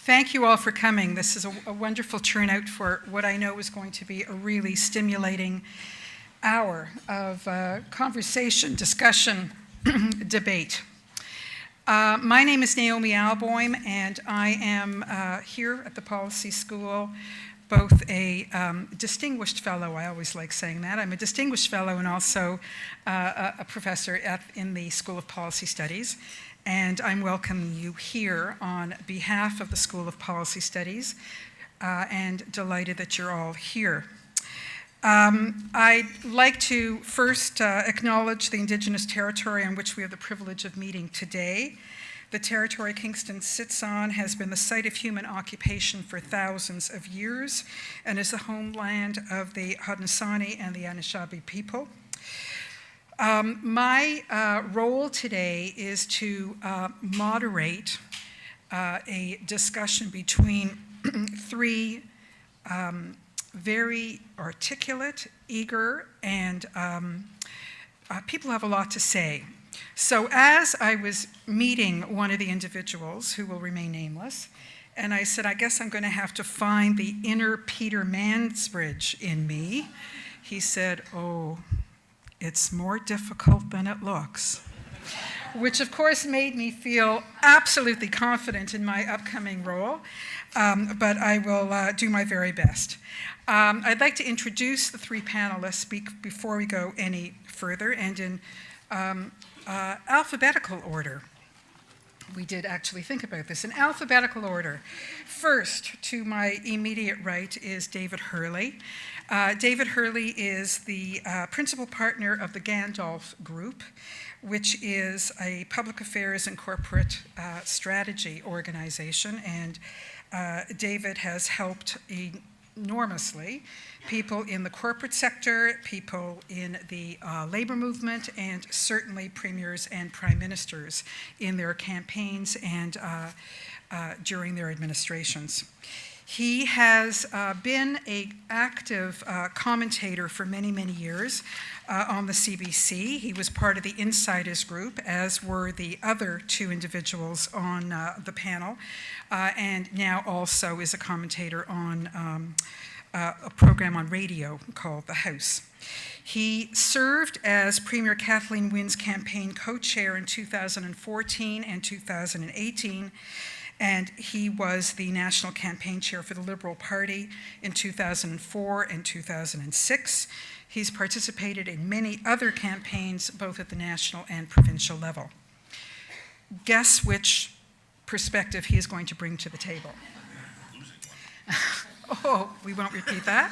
Thank you all for coming. This is a wonderful turnout for what I know is going to be a really stimulating hour of conversation, discussion, debate. My name is Naomi Alboim, and I am here at the Policy School, both a distinguished fellow, I always like saying that. I'm a distinguished fellow and also a professor in the School of Policy Studies. And I'm welcoming you here on behalf of the School of Policy Studies, and delighted that you're all here. I'd like to first acknowledge the Indigenous territory on which we have the privilege of meeting today. The territory Kingston sits on has been the site of human occupation for thousands of years and is the homeland of the Haudenosaunee and the Anishinaabe people. My role today is to moderate a discussion between three very articulate, eager, and people who have a lot to say. So as I was meeting one of the individuals, who will remain nameless, and I said, I guess I'm going to have to find the inner Peter Mansbridge in me, he said, "Oh, it's more difficult than it looks," which of course made me feel absolutely confident in my upcoming role, but I will do my very best. I'd like to introduce the three panelists before we go any further, and in alphabetical order. We did actually think about this. In alphabetical order. First, to my immediate right, is David Hurley. David Hurley is the principal partner of the Gandalf Group, which is a public affairs and corporate strategy organization. And David has helped enormously people in the corporate sector, people in the labor movement, and certainly premiers and prime ministers in their campaigns and during their administrations. He has been an active commentator for many, many years on the CBC. He was part of the Insiders Group, as were the other two individuals on the panel, and now also is a commentator on a program on radio called The House. He served as Premier Kathleen Monk's campaign co-chair in 2014 and 2018, and he was the national campaign chair for the Liberal Party in 2004 and 2006. He's participated in many other campaigns, both at the national and provincial level. Guess which perspective he is going to bring to the table. Oh, we won't repeat that.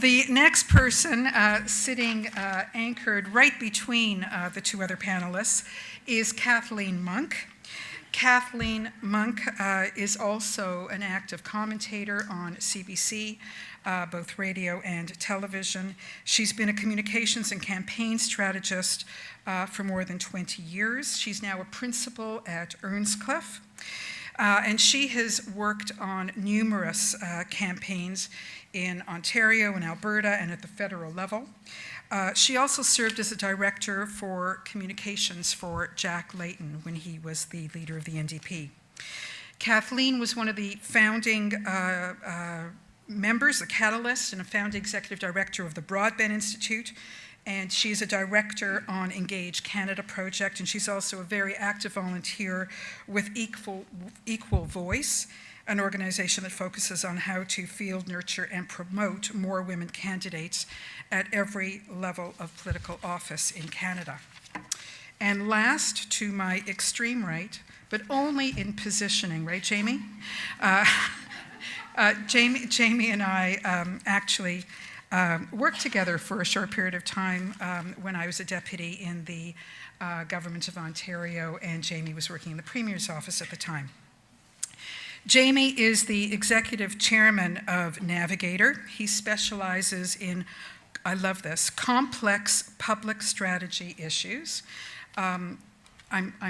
The next person sitting anchored right between the two other panelists is Kathleen Munk. Kathleen Munk is also an active commentator on CBC, both radio and television. She's been a communications and campaign strategist for more than 20 years. She's now a principal at Earnscliffe. And she has worked on numerous campaigns in Ontario and Alberta and at the federal level. She also served as a director for communications for Jack Layton when he was the leader of the NDP. Kathleen was one of the founding members, the catalyst, and a founding executive director of the Broadband Institute. And she's a director on Engage Canada project, and she's also a very active volunteer with Equal Voice, an organization that focuses on how to field, nurture, and promote more women candidates at every level of political office in Canada. And last, to my extreme right, but only in positioning, right, Jaime? Jaime and I actually worked together for a short period of time when I was a deputy in the government of Ontario, and Jaime was working in the Premier's office at the time. Jaime is the executive chairman of Navigator. He specializes in, I love this, complex public strategy issues. I'm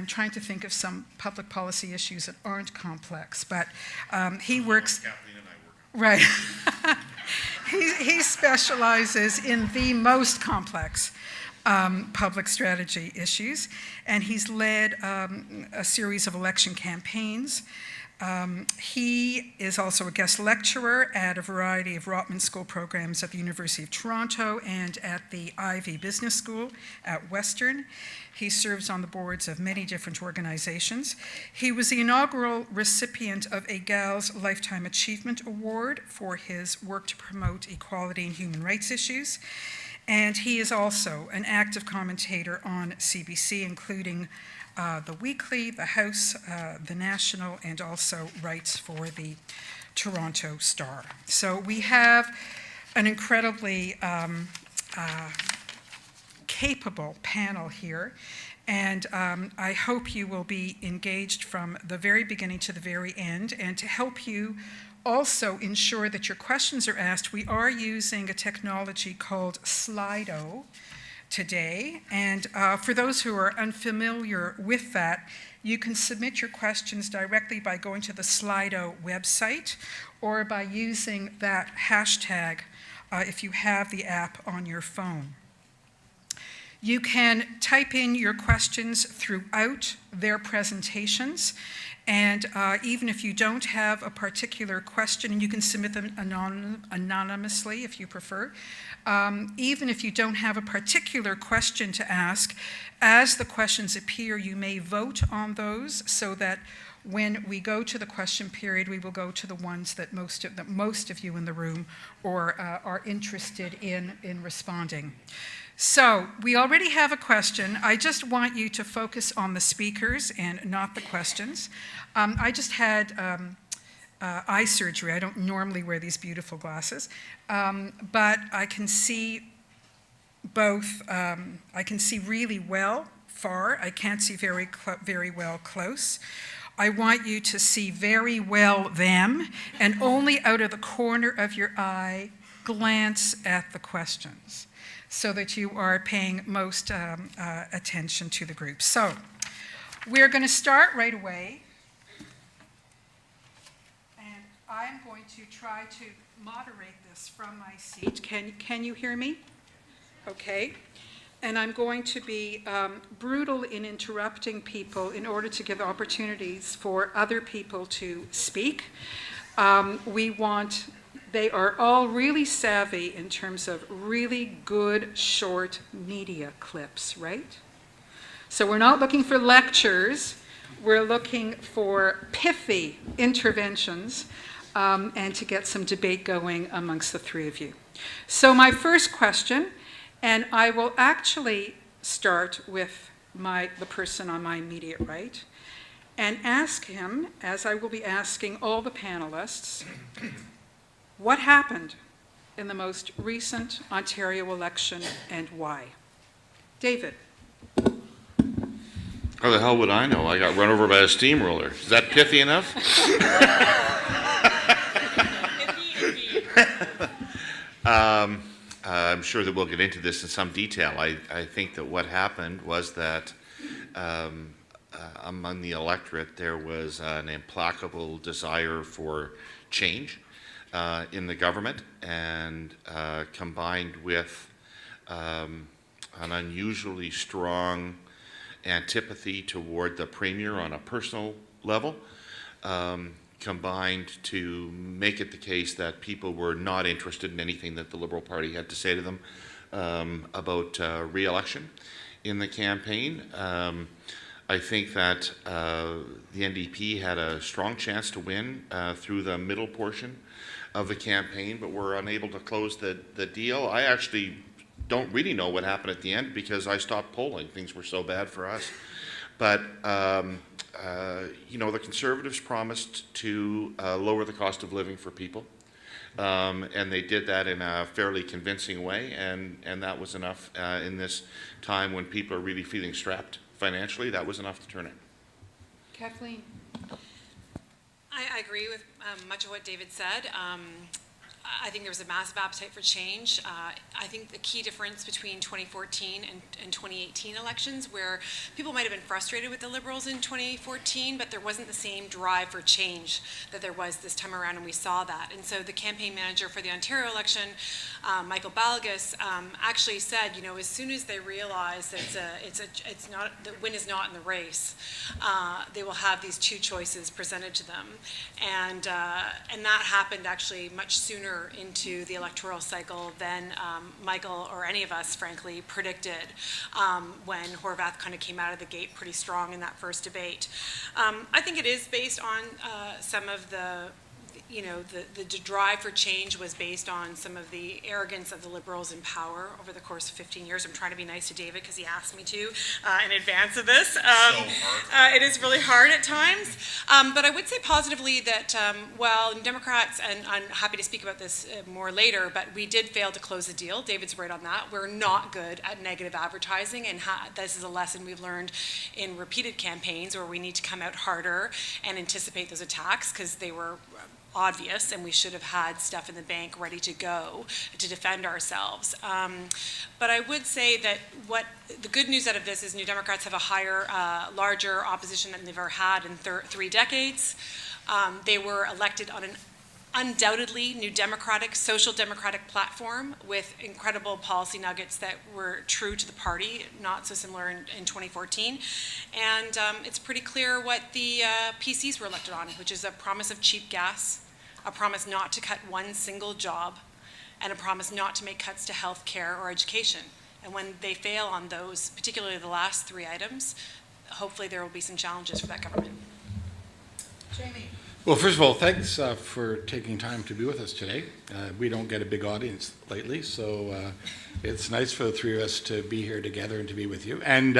trying to think of some public policy issues that aren't complex, but he works. Kathleen and I work on. Right. He specializes in the most complex public strategy issues, and he's led a series of election campaigns He is also a guest lecturer at a variety of Rotman School programs at the University of Toronto and at the Ivey Business School at Western. He serves on the boards of many different organizations. He was the inaugural recipient of a Gal's Lifetime Achievement Award for his work to promote equality and human rights issues. And he is also an active commentator on CBC, including the Weekly, the House, the National, and also writes for the Toronto Star. So we have an incredibly capable panel here, and I hope you will be engaged from the very beginning to the very end. And to help you also ensure that your questions are asked, we are using a technology called Slido today, and for those who are unfamiliar with that, you can submit your questions directly by going to the Slido website or by using that hashtag if you have the app on your phone. You can type in your questions throughout their presentations, and even if you don't have a particular question, and you can submit them anonymously if you prefer, even if you don't have a particular question to ask, as the questions appear, you may vote on those so that when we go to the question period, we will go to the ones that most of you in the room are interested in responding. So we already have a question. I just want you to focus on the speakers and not the questions. I just had eye surgery. I don't normally wear these beautiful glasses, but I can see both. I can see really well far. I can't see very well close. I want you to see very well them, and only out of the corner of your eye glance at the questions, so that you are paying most attention to the group. So we're going to start right away. And I'm going to try to moderate this from my seat. Can you hear me? Okay. And I'm going to be brutal in interrupting people in order to give opportunities for other people to speak. They are all really savvy in terms of really good short media clips, right? So we're not looking for lectures, we're looking for pithy interventions and to get some debate going amongst the three of you. So my first question, and I will actually start with the person on my immediate right, and ask him, as I will be asking all the panelists, what happened in the most recent Ontario election and why? David. How the hell would I know? I got run over by a steamroller. Is that pithy enough? I'm sure that we'll get into this in some detail. I think that what happened was that among the electorate there was an implacable desire for change in the government, and combined with an unusually strong antipathy toward the Premier on a personal level, combined to make it the case that people were not interested in anything that the Liberal Party had to say to them about re-election in the campaign. I think that the NDP had a strong chance to win through the middle portion of the campaign, but were unable to close the deal. I actually don't really know what happened at the end because I stopped polling. Things were so bad for us. But, the Conservatives promised to lower the cost of living for people. And they did that in a fairly convincing way, and that was enough in this time when people are really feeling strapped financially. That was enough to turn it. Kathleen. I agree with much of what David said. I think there was a massive appetite for change. I think the key difference between 2014 and 2018 elections, where people might have been frustrated with the Liberals in 2014, but there wasn't the same drive for change that there was this time around, and we saw that. And so the campaign manager for the Ontario election, Michael Balagas, actually said, you know, as soon as they realize that it's not, the win is not in the race, they will have these two choices presented to them, and that happened actually much sooner into the electoral cycle than Michael or any of us, frankly, predicted when Horwath kind of came out of the gate pretty strong in that first debate. I think it is based on some of the, you know, the drive for change was based on some of the arrogance of the Liberals in power over the course of 15 years. I'm trying to be nice to David because he asked me to in advance of this. It is really hard at times. But I would say positively that, well, Democrats, and I'm happy to speak about this more later, but we did fail to close the deal. David's right on that. We're not good at negative advertising, and this is a lesson we've learned in repeated campaigns where we need to come out harder and anticipate those attacks because they were obvious, and we should have had stuff in the bank ready to go to defend ourselves. But I would say that what the good news out of this is New Democrats have a higher, larger opposition than they've ever had in 3 decades. They were elected on an undoubtedly New Democratic, social democratic platform with incredible policy nuggets that were true to the party, not so similar in 2014. And it's pretty clear what the PCs were elected on, which is a promise of cheap gas, a promise not to cut one single job, and a promise not to make cuts to health care or education. And when they fail on those, particularly the last 3 items, hopefully there will be some challenges for that government. Jaime. Well, first of all, thanks for taking time to be with us today. We don't get a big audience lately, so it's nice for the 3 of us to be here together and to be with you. And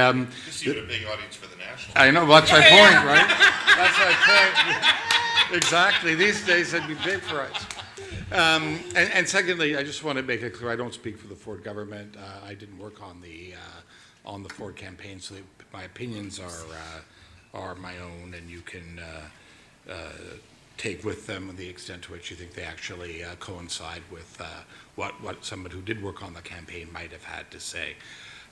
Just even a big audience for the national. I know, that's my point, right? That's my point. Exactly. These days, it'd be big for us. And secondly, I just want to make it clear, I don't speak for the Ford government. I didn't work on the Ford campaign, so my opinions are my own, and you can take with them the extent to which you think they actually coincide with what someone who did work on the campaign might have had to say.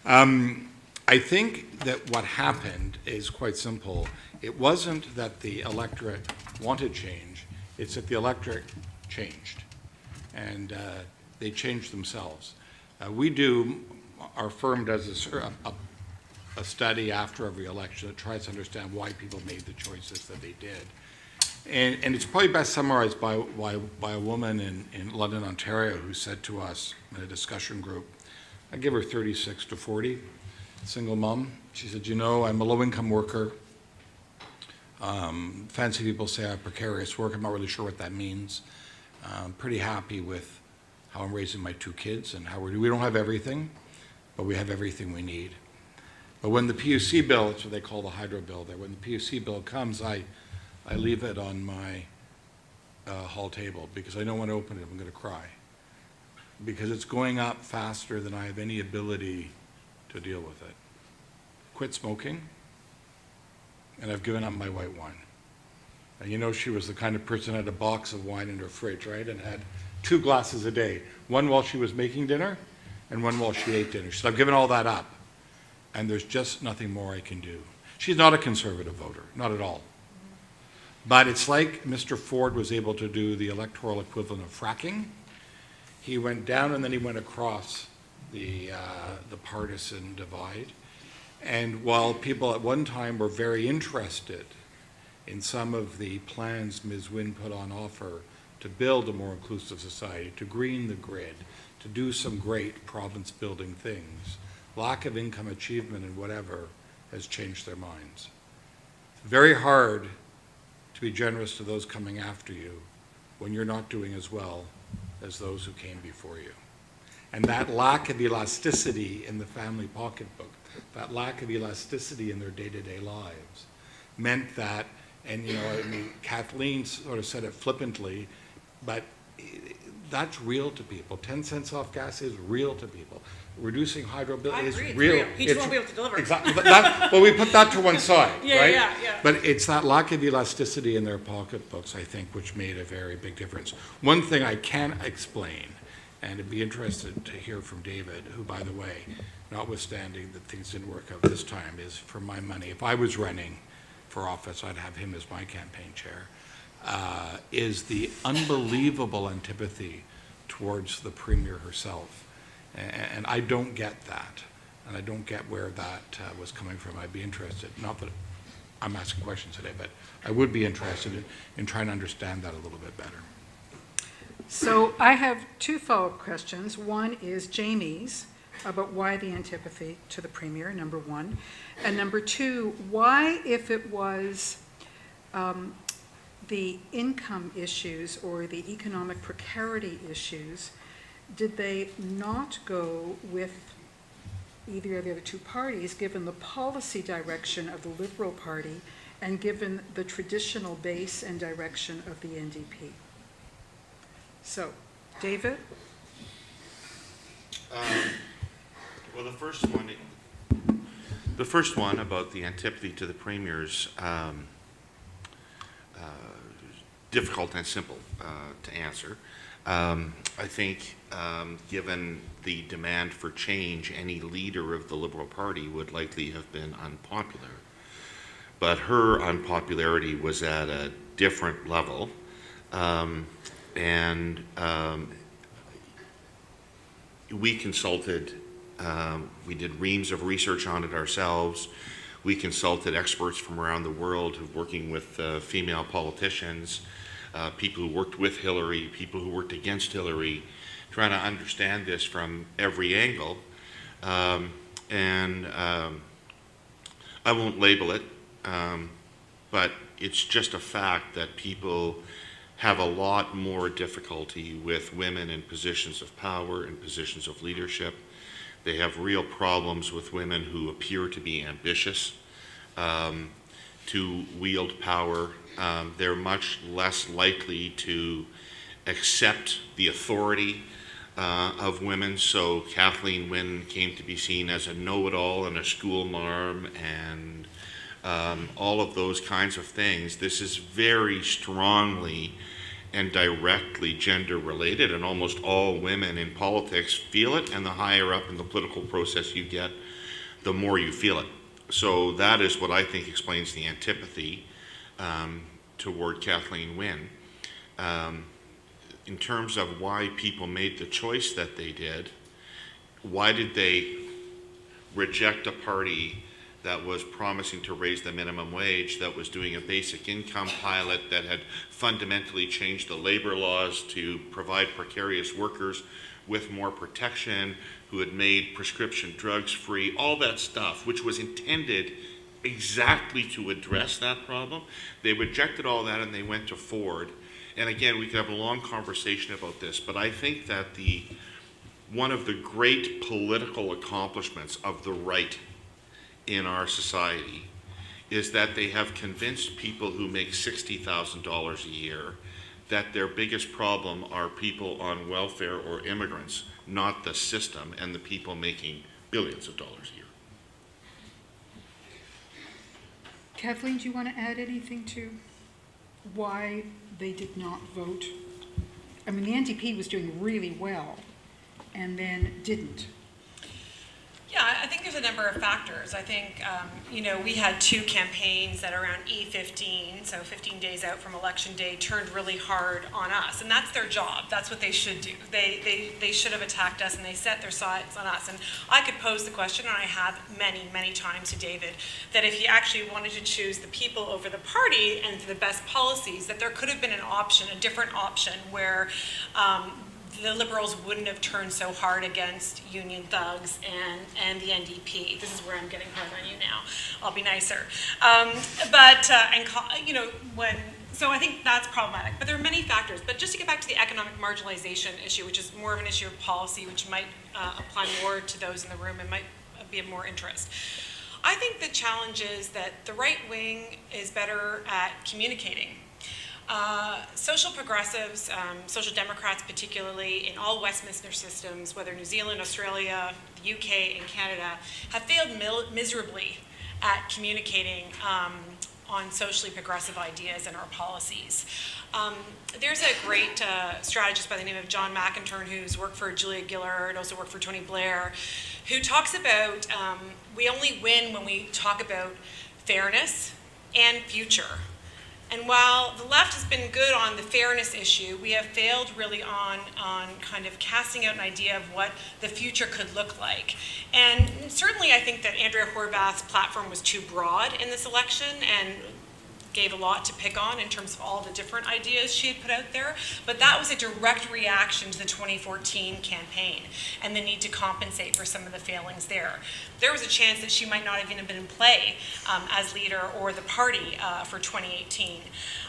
I think that what happened is quite simple. It wasn't that the electorate wanted change, it's that the electorate changed, and they changed themselves. Our firm does a study after every election that tries to understand why people made the choices that they did. And it's probably best summarized by a woman in London, Ontario, who said to us in a discussion group, I give her 36 to 40, single mom. She said, you know, I'm a low-income worker. Fancy people say I have precarious work. I'm not really sure what that means. I'm pretty happy with how I'm raising my 2 kids and how we don't have everything, but we have everything we need. But when the PUC bill, that's what they call the hydro bill there, when the PUC bill comes, I leave it on my hall table because I don't want to open it. I'm going to cry because it's going up faster than I have any ability to deal with it. Quit smoking, and I've given up my white wine. And you know, she was the kind of person who had a box of wine in her fridge, right, and had 2 glasses a day, one while she was making dinner and one while she ate dinner. She said, I've given all that up, and there's just nothing more I can do. She's not a conservative voter, not at all. But it's like Mr. Ford was able to do the electoral equivalent of fracking. He went down and then he went across the partisan divide. And while people at one time were very interested in some of the plans Ms. Wynne put on offer to build a more inclusive society, to green the grid, to do some great province-building things, lack of income achievement and whatever has changed their minds. It's very hard to be generous to those coming after you when you're not doing as well as those who came before you. And that lack of elasticity in the family pocketbook, that lack of elasticity in their day-to-day lives meant that, and you know, I mean, Kathleen sort of said it flippantly, but that's real to people. 10 cents off gas is real to people. reducing hydrobill I is agree, it's real. real. He just won't be able to deliver. Exactly. But well, we put that to one side, Yeah, right? yeah. But it's that lack of elasticity in their pocketbooks, I think, which made a very big difference. One thing I can explain, and I'd be interested to hear from David, who, by the way, notwithstanding that things didn't work out this time, is for my money, if I was running for office, I'd have him as my campaign chair, is the unbelievable antipathy towards the Premier herself. And I don't get that. And I don't get where that was coming from. I'd be interested, not that I'm asking questions today, but I would be interested in trying to understand that a little bit better. So I have two follow-up questions. One is Jamie's about why the antipathy to the Premier, number one. And number two, why, if it was the income issues or the economic precarity issues, did they not go with either of the other two parties, given the policy direction of the Liberal Party and given the traditional base and direction of the NDP? So, David? Well, the first one about the antipathy to the Premier's difficult and simple to answer. I think given the demand for change, any leader of the Liberal Party would likely have been unpopular. But her unpopularity was at a different level. We consulted, we did reams of research on it ourselves. We consulted experts from around the world who were working with female politicians, people who worked with Hillary, people who worked against Hillary, trying to understand this from every angle. I won't label it, but it's just a fact that people have a lot more difficulty with women in positions of power and positions of leadership. They have real problems with women who appear to be ambitious to wield power. They're much less likely to accept the authority of women. So Kathleen Munk came to be seen as a know-it-all and a school marm and all of those kinds of things. This is very strongly and directly gender related, and almost all women in politics feel it, and the higher up in the political process you get, the more you feel it. So that is what I think explains the antipathy toward Kathleen Munk. In terms of why people made the choice that they did, why did they reject a party that was promising to raise the minimum wage, that was doing a basic income pilot, that had fundamentally changed the labor laws to provide precarious workers with more protection, who had made prescription drugs free, all that stuff, which was intended exactly to address that problem. They rejected all that and they went to Ford. And again, we could have a long conversation about this, but I think that one of the great political accomplishments of the right in our society is that they have convinced people who make $60,000 a year that their biggest problem are people on welfare or immigrants, not the system and the people making billions of dollars a year. Kathleen, do you want to add anything to why they did not vote? I mean, the NDP was doing really well and then didn't. Yeah, I think there's a number of factors. I think, we had two campaigns that around E15, so 15 days out from election day, turned really hard on us. And that's their job. That's what they should do. They should have attacked us, and they set their sights on us. And I could pose the question, and I have many, many times to David, that if he actually wanted to choose the people over the party and the best policies, that there could have been an option, a different option, where the Liberals wouldn't have turned so hard against union thugs and the NDP. This is where I'm getting hard on you now. I'll be nicer. So I think that's problematic. But there are many factors. But just to get back to the economic marginalization issue, which is more of an issue of policy, which might apply more to those in the room and might be of more interest. I think the challenge is that the right wing is better at communicating. Social progressives, social democrats particularly, in all Westminster systems, whether New Zealand, Australia, the UK, and Canada, have failed miserably at communicating on socially progressive ideas and our policies. There's a great strategist by the name of John McIntyre, who's worked for Julia Gillard, also worked for Tony Blair, who talks about we only win when we talk about fairness and future. And while the left has been good on the fairness issue, we have failed really on kind of casting out an idea of what the future could look like. And certainly I think that Andrea Horwath's platform was too broad in this election and gave a lot to pick on in terms of all the different ideas she had put out there. But that was a direct reaction to the 2014 campaign and the need to compensate for some of the failings there. There was a chance that she might not have even been in play as leader or the party for 2018.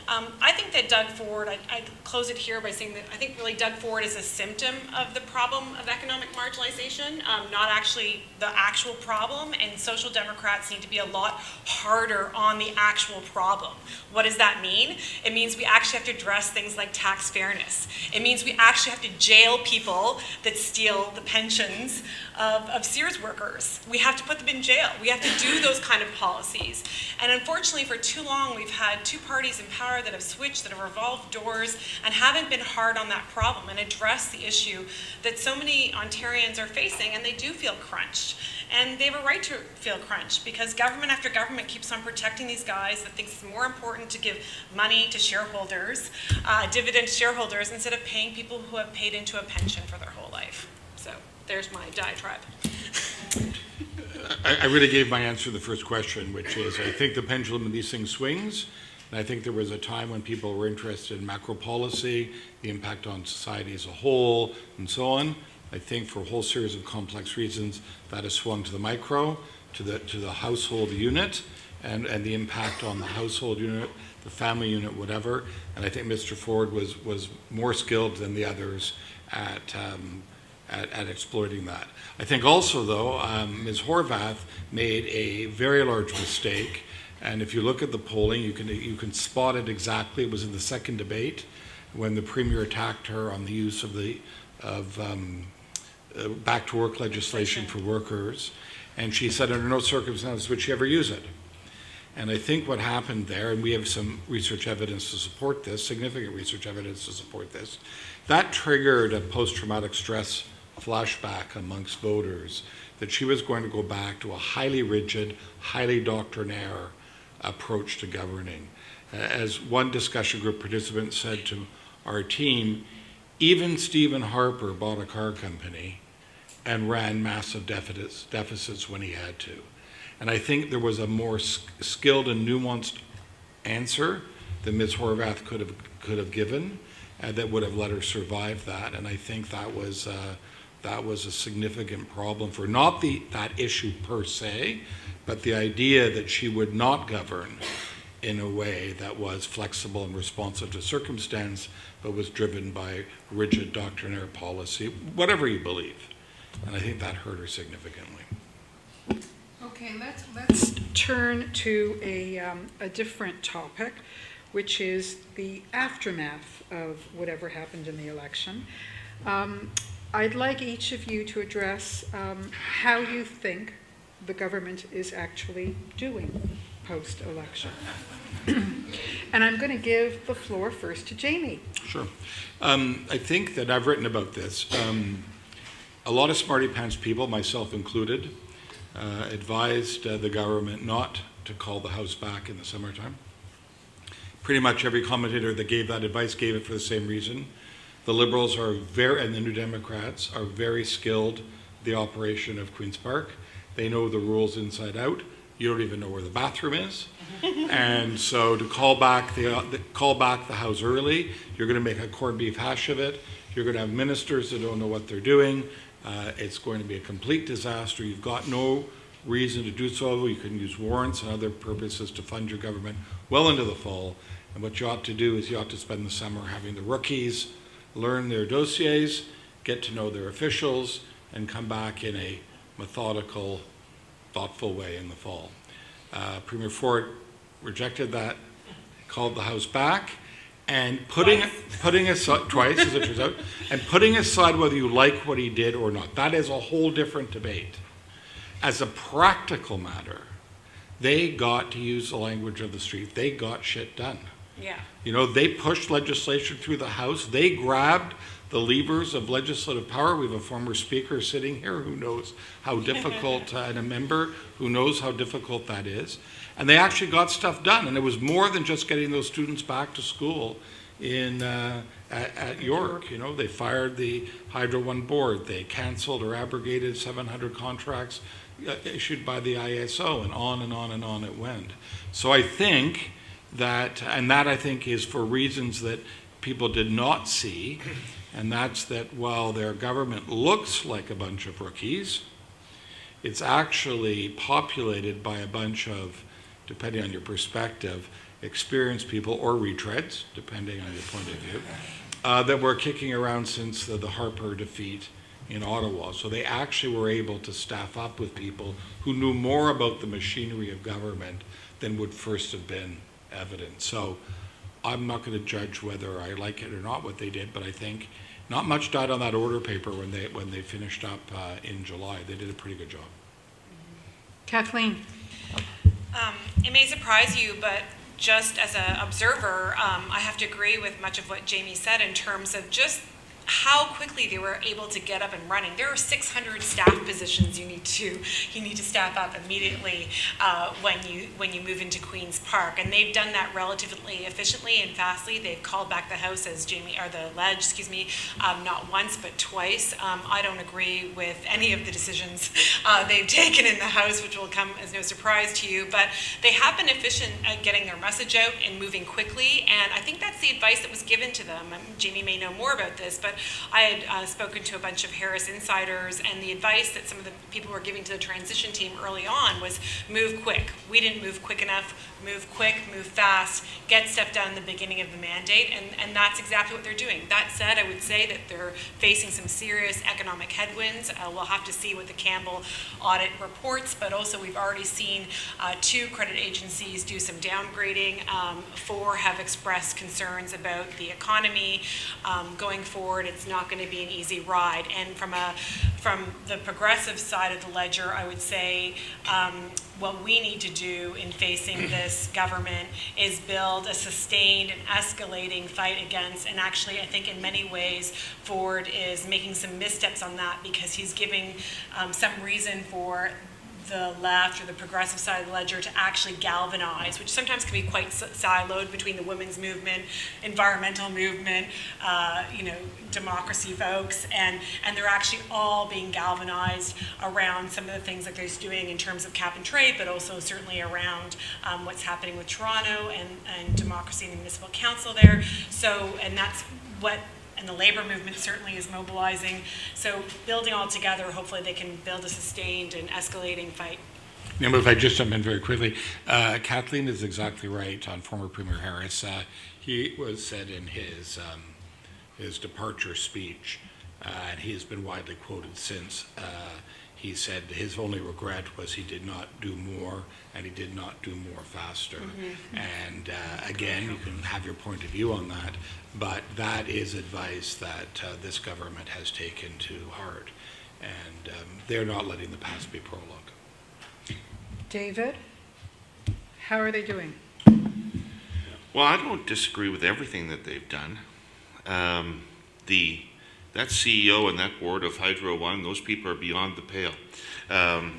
I think that Doug Ford, I'd close it here by saying that I think really Doug Ford is a symptom of the problem of economic marginalization, not actually the actual problem, and social democrats need to be a lot harder on the actual problem. What does that mean? It means we actually have to address things like tax fairness. It means we actually have to jail people that steal the pensions of Sears workers. We have to put them in jail. We have to do those kind of policies. And unfortunately, for too long, we've had two parties in power that have switched, that have revolved doors, and haven't been hard on that problem and addressed the issue that so many Ontarians are facing, and they do feel crunched. And they have a right to feel crunched because government after government keeps on protecting these guys that thinks it's more important to give money to shareholders, dividend to shareholders, instead of paying people who have paid into a pension for their whole life. So there's my diatribe. I really gave my answer to the first question, which is I think the pendulum in these things swings. And I think there was a time when people were interested in macro policy, the impact on society as a whole, and so on. I think for a whole series of complex reasons, that has swung to the micro, to the household unit, and the impact on the household unit, the family unit, whatever. And I think Mr. Ford was more skilled than the others at exploiting that. I think also, though, Ms. Horwath made a very large mistake. And if you look at the polling, you can spot it exactly. It was in the second debate when the Premier attacked her on the use of back to work legislation for workers. And she said under no circumstances would she ever use it. And I think what happened there, and we have some research evidence to support this, significant research evidence to support this, that triggered a post-traumatic stress flashback amongst voters that she was going to go back to a highly rigid, highly doctrinaire approach to governing. As one discussion group participant said to our team, even Stephen Harper bought a car company and ran massive deficits when he had to. And I think there was a more skilled and nuanced answer that Ms. Horwath could have given that would have let her survive that. And I think that was a significant problem for not that issue per se, but the idea that she would not govern in a way that was flexible and responsive to circumstance, but was driven by rigid doctrinaire policy, whatever you believe. And I think that hurt her significantly. Okay, let's turn to a different topic, which is the aftermath of whatever happened in the election. I'd like each of you to address how you think the government is actually doing post-election. And I'm going to give the floor first to Jaime. Sure. I think that I've written about this. A lot of smarty pants people, myself included, advised the government not to call the House back in the summertime. Pretty much every commentator that gave that advice gave it for the same reason. The Liberals and the New Democrats are very skilled at the operation of Queen's Park. They know the rules inside out. You don't even know where the bathroom is. And so to call back the House early, you're going to make a corned beef hash of it. You're going to have ministers that don't know what they're doing. It's going to be a complete disaster. You've got no reason to do so. You can use warrants and other purposes to fund your government well into the fall. And what you ought to do is you ought to spend the summer having the rookies learn their dossiers, get to know their officials, and come back in a methodical, thoughtful way in the fall. Premier Ford rejected that, called the House back, And putting aside twice, as it turns out, and putting aside whether you like what he did or not, that is a whole different debate. As a practical matter, they got, to use the language of the street, they got shit done. Yeah. You know, they pushed legislation through the House. They grabbed the levers of legislative power. We have a former speaker sitting here who knows how difficult, and a member who knows how difficult that is. And they actually got stuff done. And it was more than just getting those students back to school at York. You know, they fired the Hydro One board. They canceled or abrogated 700 contracts issued by the ISO, and on and on and on it went. So I think that, and that I think is for reasons that people did not see, and that's that while their government looks like a bunch of rookies, it's actually populated by a bunch of, depending on your perspective, experienced people or retreads, depending on your point of view, that were kicking around since the Harper defeat in Ottawa. So they actually were able to staff up with people who knew more about the machinery of government than would first have been evident. So I'm not going to judge whether I like it or not what they did, but I think not much died on that order paper when they finished up in July. They did a pretty good job. Kathleen. It may surprise you, but just as an observer, I have to agree with much of what Jaime said in terms of just how quickly they were able to get up and running. There are 600 staff positions you need to staff up immediately when you move into Queen's Park, and they've done that relatively efficiently and fastly. They've called back the House, as the Ledge, not once but twice. I don't agree with any of the decisions they've taken in the House, which will come as no surprise to you, but they have been efficient at getting their message out and moving quickly, and I think that's the advice that was given to them. Jaime may know more about this, but I had spoken to a bunch of Harris insiders, and the advice that some of the people were giving to the transition team early on was move quick. We didn't move quick enough. Move quick, move fast, get stuff done in the beginning of the mandate, and that's exactly what they're doing. That said, I would say that they're facing some serious economic headwinds. We'll have to see what the Campbell audit reports, but also we've already seen 2 credit agencies do some downgrading. 4 have expressed concerns about the economy. Going forward, it's not going to be an easy ride. And from the progressive side of the ledger, I would say what we need to do in facing this government is build a sustained and escalating fight against, and actually I think in many ways Ford is making some missteps on that because he's giving some reason for the left or the progressive side of the ledger to actually galvanize, which sometimes can be quite siloed between the women's movement, environmental movement, democracy folks, and they're actually all being galvanized around some of the things that they're doing in terms of cap and trade, but also certainly around what's happening with Toronto and democracy in the municipal council there. So, and that's what, and the labor movement certainly is mobilizing. So building all together, hopefully they can build a sustained and escalating fight. Now, if I just jump in very quickly, Kathleen is exactly right on former Premier Harris. He was said in his departure speech, and he has been widely quoted since, he said his only regret was he did not do more, and he did not do more faster. Mm-hmm. And again, you can have your point of view on that, but that is advice that this government has taken to heart, and they're not letting the past be prologue. David, how are they doing? Well, I don't disagree with everything that they've done. That CEO and that board of Hydro One, those people are beyond the pale. I'm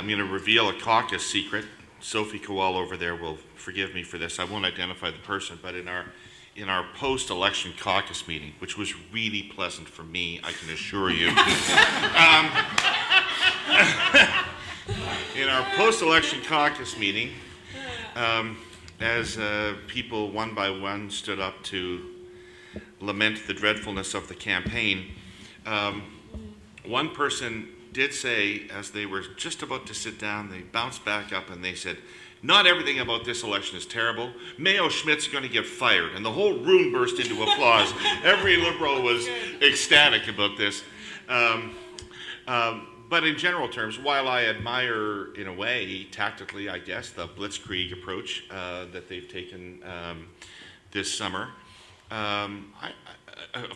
going to reveal a caucus secret. Sophie Kowal over there will forgive me for this. I won't identify the person, but in our post-election caucus meeting, which was really pleasant for me, I can assure you. In our post-election caucus meeting, as people one by one stood up to lament the dreadfulness of the campaign, one person did say, as they were just about to sit down, they bounced back up and they said, "Not everything about this election is terrible. Mayo Schmidt's going to get fired." And the whole room burst into applause. Every Liberal was ecstatic about this. But in general terms, while I admire, in a way, tactically, I guess, the blitzkrieg approach that they've taken this summer.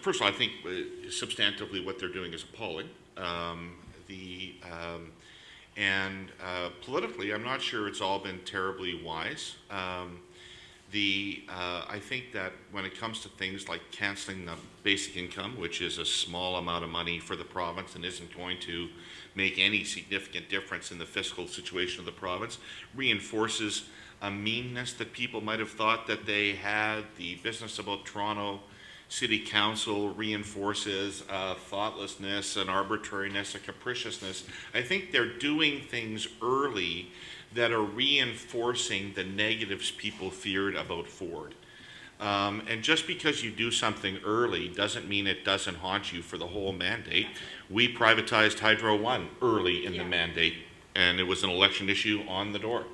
First of all, I think substantively what they're doing is appalling. Politically, I'm not sure it's all been terribly wise. I think that when it comes to things like canceling the basic income, which is a small amount of money for the province and isn't going to make any significant difference in the fiscal situation of the province, reinforces a meanness that people might have thought that they had. The business about Toronto City Council reinforces thoughtlessness, an arbitrariness, a capriciousness. I think they're doing things early that are reinforcing the negatives people feared about Ford. And just because you do something early doesn't mean it doesn't haunt you for the whole mandate. We privatized Hydro One early in the mandate, and it was an election issue on the door.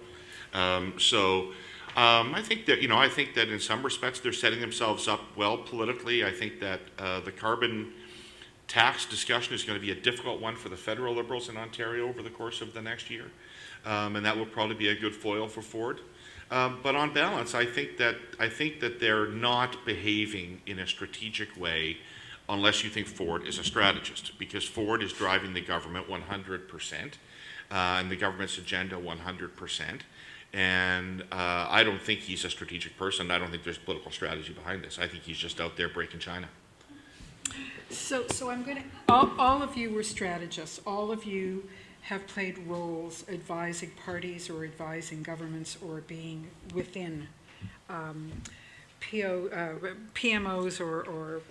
I think that in some respects they're setting themselves up well politically. I think that the carbon tax discussion is going to be a difficult one for the federal Liberals in Ontario over the course of the next year, and that will probably be a good foil for Ford. But on balance, I think that they're not behaving in a strategic way unless you think Ford is a strategist, because Ford is driving the government 100%, and the government's agenda 100%. And I don't think he's a strategic person. I don't think there's political strategy behind this. I think he's just out there breaking China. So I'm going to, all of you were strategists. All of you have played roles advising parties or advising governments or being within PMOs or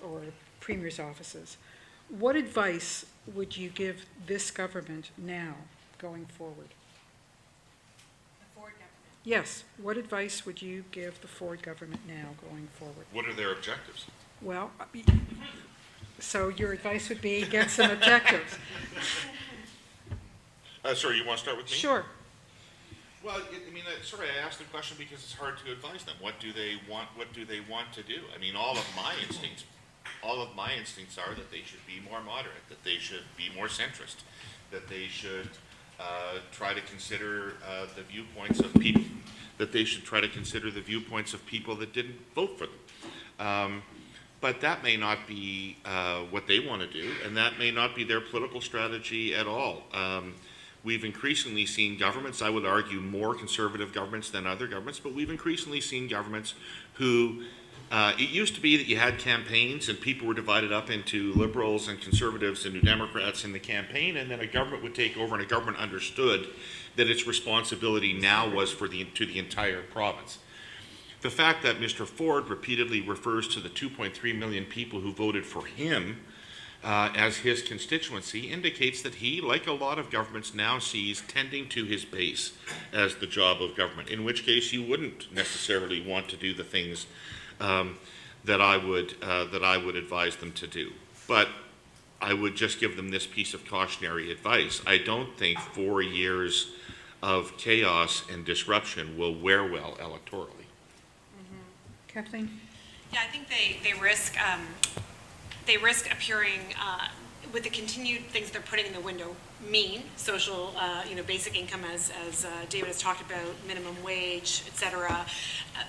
premier's offices. What advice would you give this government now going forward? Yes. What advice would you give the Ford government now going forward? What are their objectives? Well, so your advice would be get some objectives. Sorry, you want to start with me? Sure. Well, I asked the question because it's hard to advise them. What do they want? What do they want to do? I mean, all of my instincts are that they should be more moderate, that they should be more centrist, that they should try to consider the viewpoints of people, that didn't vote for them. But that may not be what they want to do, and that may not be their political strategy at all. We've increasingly seen governments, I would argue more conservative governments than other governments, but we've increasingly seen governments who, it used to be that you had campaigns and people were divided up into liberals and conservatives and New Democrats in the campaign, and then a government would take over and a government understood that its responsibility now was to the entire province. The fact that Mr. Ford repeatedly refers to the 2.3 million people who voted for him as his constituency indicates that he, like a lot of governments, now sees tending to his base as the job of government, in which case you wouldn't necessarily want to do the things that I would advise them to do. But I would just give them this piece of cautionary advice. I don't think 4 years of chaos and disruption will wear well electorally. Kathleen? Yeah, I think they risk appearing with the continued things they're putting in the window, mean, social, basic income, as David has talked about, minimum wage, et cetera,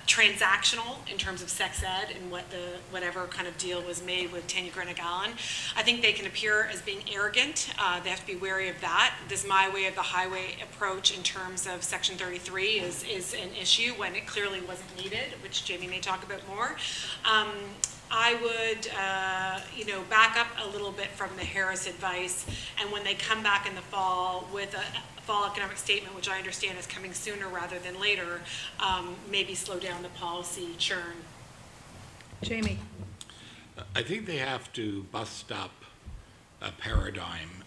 transactional in terms of sex ed and whatever kind of deal was made with Tanya Grenagallon. I think they can appear as being arrogant. They have to be wary of that. This my way of the highway approach in terms of Section 33 is an issue when it clearly wasn't needed, which Jaime may talk about more. I would, back up a little bit from the Harris advice, and when they come back in the fall with a fall economic statement, which I understand is coming sooner rather than later, maybe slow down the policy churn. Jaime? I think they have to bust up a paradigm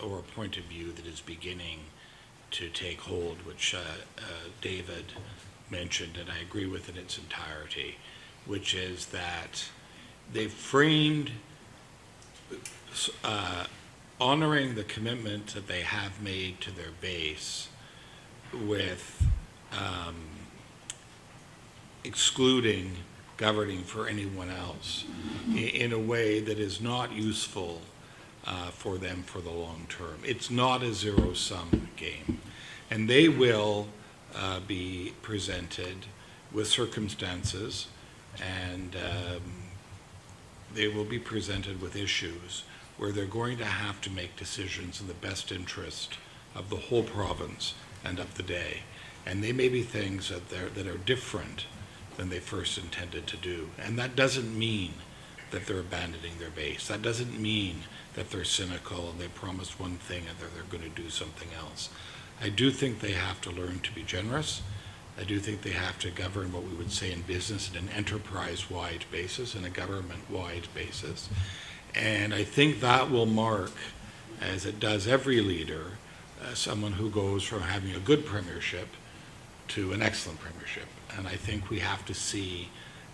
or a point of view that is beginning to take hold, which David mentioned, and I agree with in its entirety, which is that they've framed honoring the commitment that they have made to their base with excluding governing for anyone else in a way that is not useful for them for the long term. It's not a zero-sum game. And they will be presented with circumstances And they will be presented with issues where they're going to have to make decisions in the best interest of the whole province and of the day. And they may be things that are different than they first intended to do. And that doesn't mean that they're abandoning their base. That doesn't mean that they're cynical and they promised one thing and that they're going to do something else. I do think they have to learn to be generous. I do think they have to govern what we would say in business in an enterprise-wide basis and a government-wide basis. And I think that will mark, as it does every leader, someone who goes from having a good premiership to an excellent premiership. And I think we have to see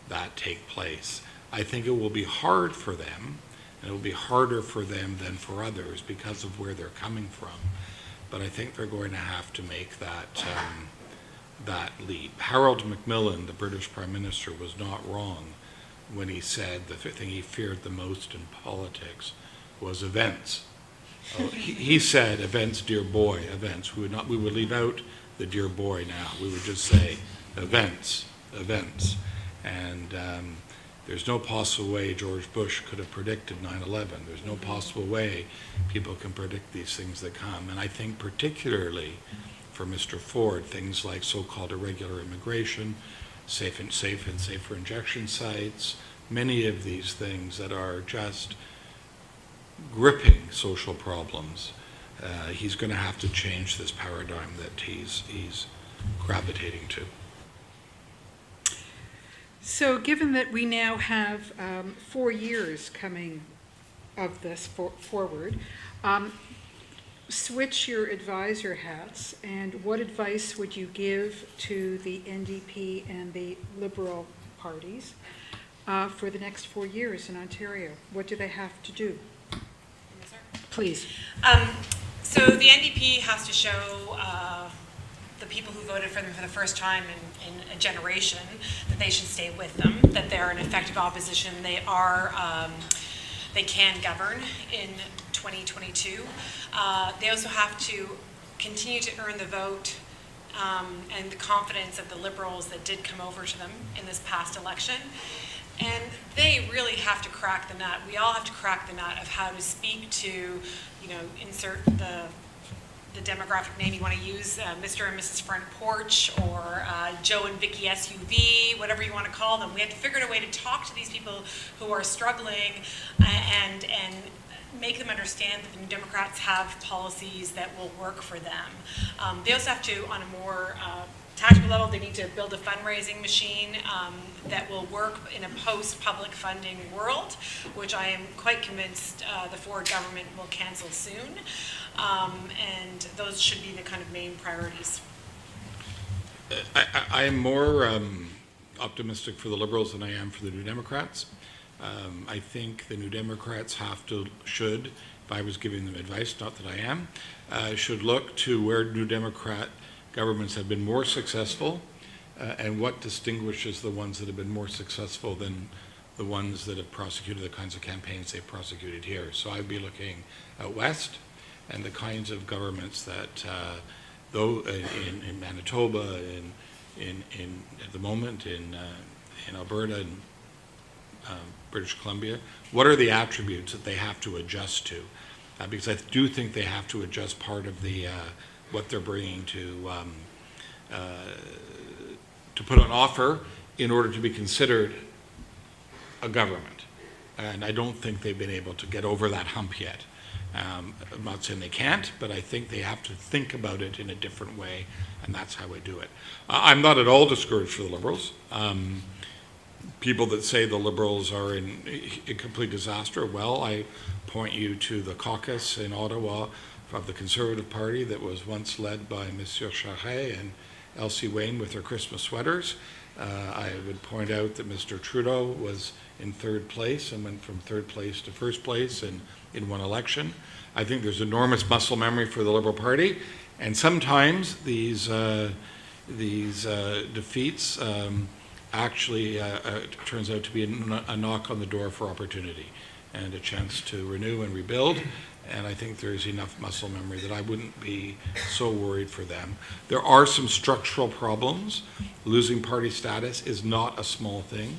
that take place. I think it will be hard for them, and it will be harder for them than for others because of where they're coming from. But I think they're going to have to make that leap. Harold Macmillan, the British Prime Minister, was not wrong when he said the thing he feared the most in politics was events. He said, events, dear boy, events. We would leave out the dear boy now. We would just say, events, events. And there's no possible way George Bush could have predicted 9/11. There's no possible way people can predict these things that come. And I think particularly for Mr. Ford, things like so-called irregular immigration, safer injection sites, many of these things that are just gripping social problems. He's going to have to change this paradigm that he's gravitating to. So given that we now have 4 years coming of this forward, switch your advisor hats, and what advice would you give to the NDP and the Liberal parties for the next 4 years in Ontario? What do they have to do? Yes, sir. Please. So the NDP has to show the people who voted for them for the first time in a generation that they should stay with them, that they're an effective opposition. They can govern in 2022. They also have to continue to earn the vote and the confidence of the Liberals that did come over to them in this past election. And they really have to crack the nut. We all have to crack the nut of how to speak to, insert the demographic name you want to use, Mr. and Mrs. Front Porch, or Joe and Vicky SUV, whatever you want to call them. We have to figure out a way to talk to these people who are struggling and make them understand that the New Democrats have policies that will work for them. They also have to, on a more tactical level, they need to build a fundraising machine that will work in a post-public funding world, which I am quite convinced the Ford government will cancel soon. And those should be the kind of main priorities. I am more optimistic for the Liberals than I am for the New Democrats. I think the New Democrats should, if I was giving them advice, not that I am, should look to where New Democrat governments have been more successful and what distinguishes the ones that have been more successful than the ones that have prosecuted the kinds of campaigns they've prosecuted here. So I'd be looking out west and the kinds of governments that, in Manitoba, at the moment, in Alberta and British Columbia, what are the attributes that they have to adjust to? Because I do think they have to adjust part of the what they're bringing to put on offer in order to be considered a government. And I don't think they've been able to get over that hump yet. I'm not saying they can't, but I think they have to think about it in a different way, and that's how I do it. I'm not at all discouraged for the Liberals. People that say the Liberals are in a complete disaster, well, I point you to the caucus in Ottawa of the Conservative Party that was once led by Monsieur Charest and Elsie Wayne with their Christmas sweaters. I would point out that Mr. Trudeau was in third place and went from third place to first place in one election. I think there's enormous muscle memory for the Liberal Party, and sometimes these defeats actually turns out to be a knock on the door for opportunity and a chance to renew and rebuild. And I think there's enough muscle memory that I wouldn't be so worried for them. There are some structural problems. Losing party status is not a small thing.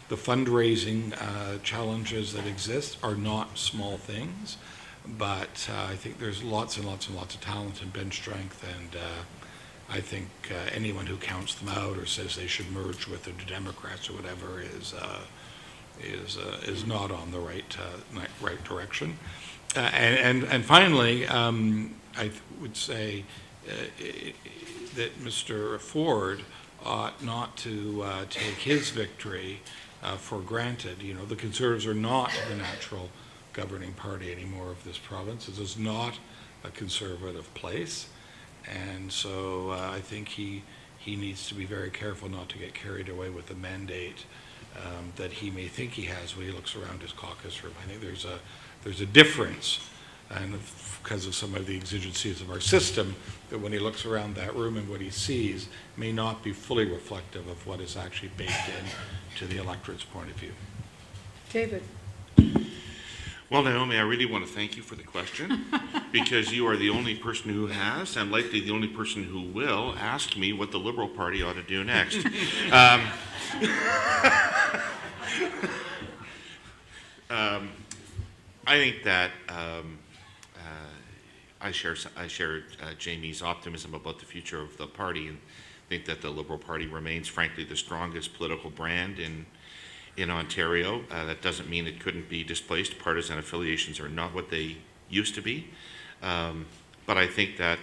the fundraising challenges that exist are not small things, but I think there's lots and lots and lots of talent and bench strength, and I think anyone who counts them out or says they should merge with the Democrats or whatever is not on the right direction. And finally, I would say that Mr. Ford ought not to take his victory for granted. You know, the Conservatives are not the natural governing party anymore of this province. It is not a conservative place, and so I think he needs to be very careful not to get carried away with the mandate that he may think he has when he looks around his caucus room. I think there's a difference, and because of some of the exigencies of our system, that when he looks around that room and what he sees may not be fully reflective of what is actually baked in to the electorate's point of view. David. Well, Naomi, I really want to thank you for the question because you are the only person who has, and likely the only person who will, ask me what the Liberal Party ought to do next. I think that I share Jaime's optimism about the future of the party, and think that the Liberal Party remains, frankly, the strongest political brand in Ontario. That doesn't mean it couldn't be displaced. Partisan affiliations are not what they used to be. But I think that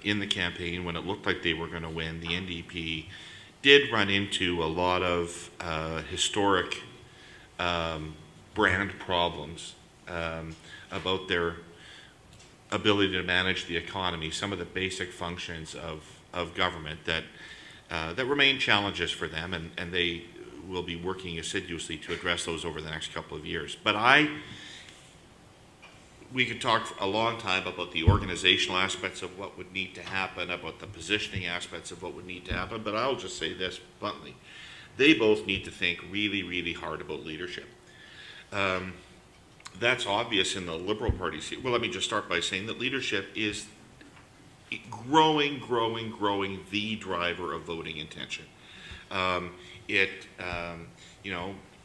in the campaign, when it looked like they were going to win, the NDP did run into a lot of historic brand problems about their ability to manage the economy, some of the basic functions of government that remain challenges for them, and they will be working assiduously to address those over the next couple of years. But we could talk a long time about the organizational aspects of what would need to happen, about the positioning aspects of what would need to happen, but I'll just say this bluntly. They both need to think really, really hard about leadership. That's obvious in the Liberal Party. Well, let me just start by saying that leadership is growing the driver of voting intention.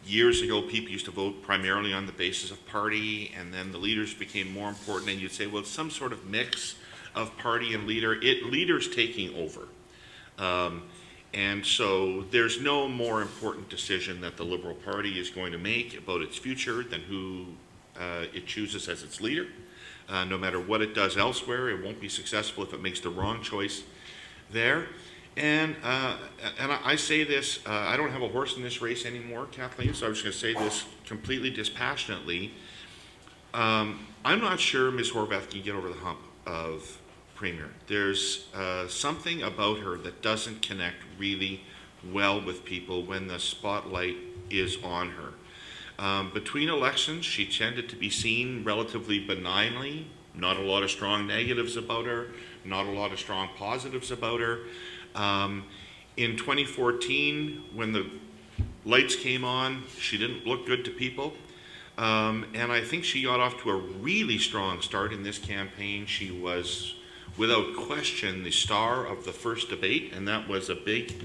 Years ago, people used to vote primarily on the basis of party, and then the leaders became more important, and you'd say, well, it's some sort of mix of party and leader. Leaders taking over. And so there's no more important decision that the Liberal Party is going to make about its future than who it chooses as its leader. No matter what it does elsewhere, it won't be successful if it makes the wrong choice there. And I say this, I don't have a horse in this race anymore, Kathleen, so I'm just going to say this completely dispassionately. I'm not sure Ms. Horvath can get over the hump of Premier. There's something about her that doesn't connect really well with people when the spotlight is on her. Between elections, she tended to be seen relatively benignly, not a lot of strong negatives about her, not a lot of strong positives about her. In 2014, when the lights came on, she didn't look good to people. And I think she got off to a really strong start in this campaign. She was, without question, the star of the first debate, and that was a big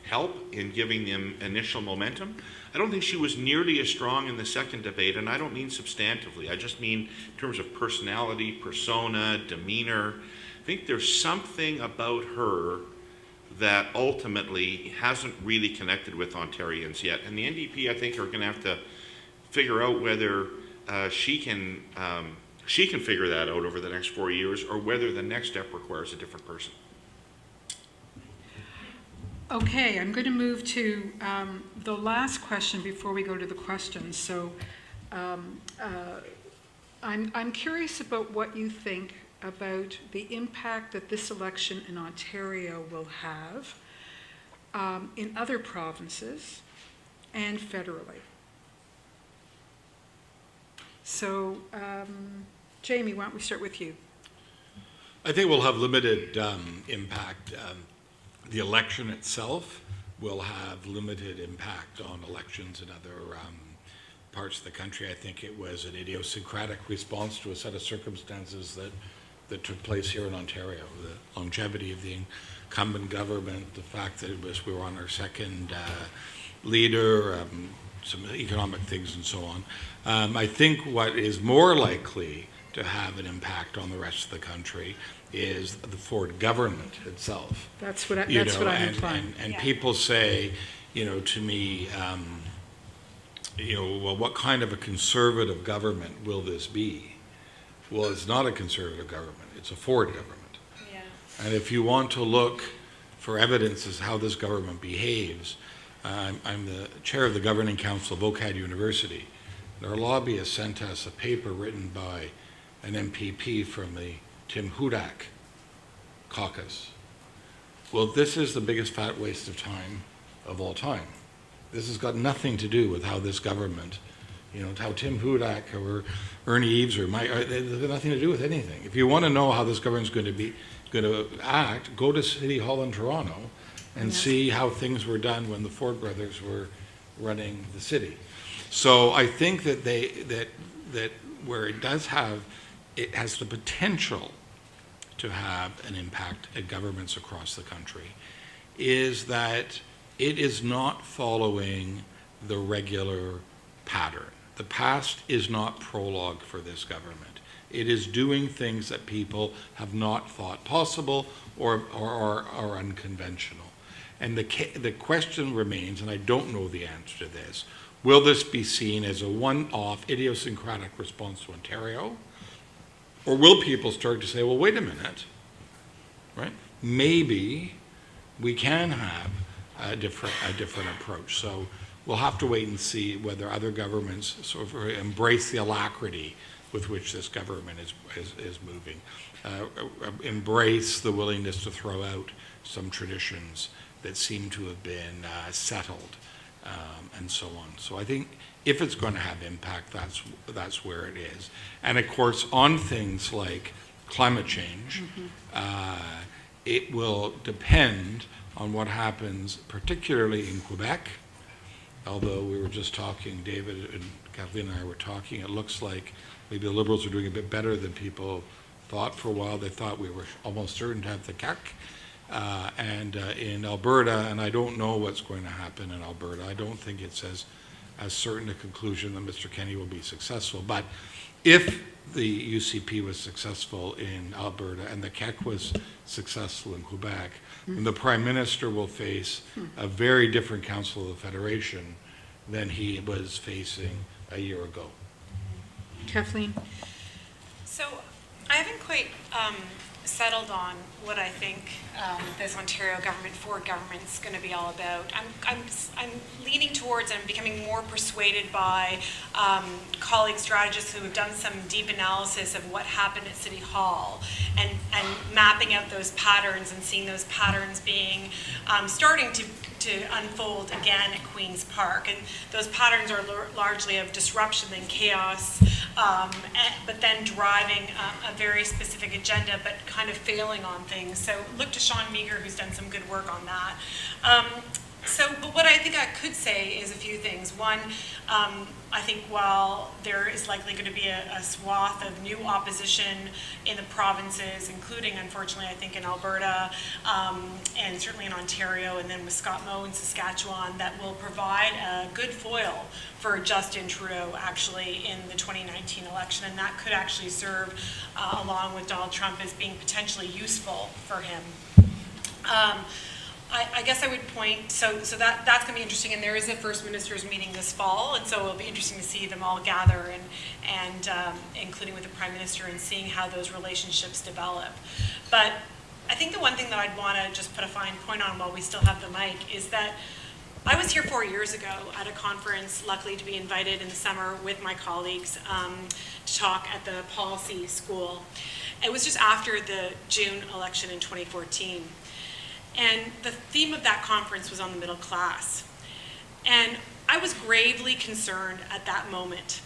help in giving them initial momentum. I don't think she was nearly as strong in the second debate, and I don't mean substantively. I just mean in terms of personality, persona, demeanor. I think there's something about her that ultimately hasn't really connected with Ontarians yet. And the NDP, I think, are going to have to figure out whether she can figure that out over the next 4 years, or whether the next step requires a different person. Okay, I'm going to move to the last question before we go to the questions. So I'm curious about what you think about the impact that this election in Ontario will have in other provinces and federally. So, Jaime, why don't we start with you? I think we'll have limited impact. The election itself will have limited impact on elections in other parts of the country. I think it was an idiosyncratic response to a set of circumstances that took place here in Ontario. The longevity of the incumbent government, the fact that we were on our second leader, some economic things and so on. I think what is more likely to have an impact on the rest of the country is the Ford government itself. That's what I'm implying. And Yeah. people say, to me, well, what kind of a conservative government will this be? Well, it's not a conservative government. It's a Ford government. Yeah. And if you want to look for evidence as how this government behaves, I'm the chair of the governing council of OCAD University. And our lobbyist sent us a paper written by an MPP from the Tim Hudak caucus. Well, this is the biggest fat waste of time of all time. This has got nothing to do with how this government, how Tim Hudak or Ernie Eves or it's got nothing to do with anything. If you want to know how this government's going to act, go to City Hall in Toronto and see how things were done when the Ford brothers were running the city. So I think that that where it has the potential to have an impact at governments across the country, is that it is not following the regular pattern. The past is not prologue for this government. It is doing things that people have not thought possible or are unconventional. And the question remains, and I don't know the answer to this, will this be seen as a one-off idiosyncratic response to Ontario? Or will people start to say, well, wait a minute, right? Maybe we can have a different approach. So we'll have to wait and see whether other governments sort of embrace the alacrity with which this government is moving, embrace the willingness to throw out some traditions that seem to have been settled, and so on. So I think if it's going to have impact, that's where it is. And of course, on things like climate change, it will depend on what happens, particularly in Quebec. Although we were just talking, David and Kathleen and I were talking, it looks like maybe the Liberals are doing a bit better than people thought for a while. They thought we were almost certain to have the CAC. And in Alberta, and I don't know what's going to happen in Alberta. I don't think it's as certain a conclusion that Mr. Kenney will be successful. But if the UCP was successful in Alberta and the CAC was successful in Quebec, then the Prime Minister will face a very different Council of the Federation than he was facing a year ago. Kathleen? So I haven't quite settled on what I think this Ontario government, Ford government's going to be all about. I'm leaning towards and I'm becoming more persuaded by colleague strategists who have done some deep analysis of what happened at City Hall and mapping out those patterns and seeing those patterns being starting to unfold again at Queen's Park. And those patterns are largely of disruption and chaos, but then driving a very specific agenda, but kind of failing on things. So look to Sean Meager, who's done some good work on that. But what I think I could say is a few things. One, I think while there is likely going to be a swath of new opposition in the provinces, including, unfortunately, I think in Alberta, and certainly in Ontario, and then with Scott Moe in Saskatchewan, that will provide a good foil for Justin Trudeau, actually, in the 2019 election. And that could actually serve, along with Donald Trump, as being potentially useful for him. I guess I would point, so that's going to be interesting, and there is a First Ministers meeting this fall, and so it'll be interesting to see them all gather, and including with the Prime Minister, and seeing how those relationships develop. But I think the one thing that I'd want to just put a fine point on while we still have the mic is that I was here 4 years ago at a conference, luckily to be invited in the summer with my colleagues to talk at the policy school. It was just after the June election in 2014. And the theme of that conference was on the middle class. And I was gravely concerned at that moment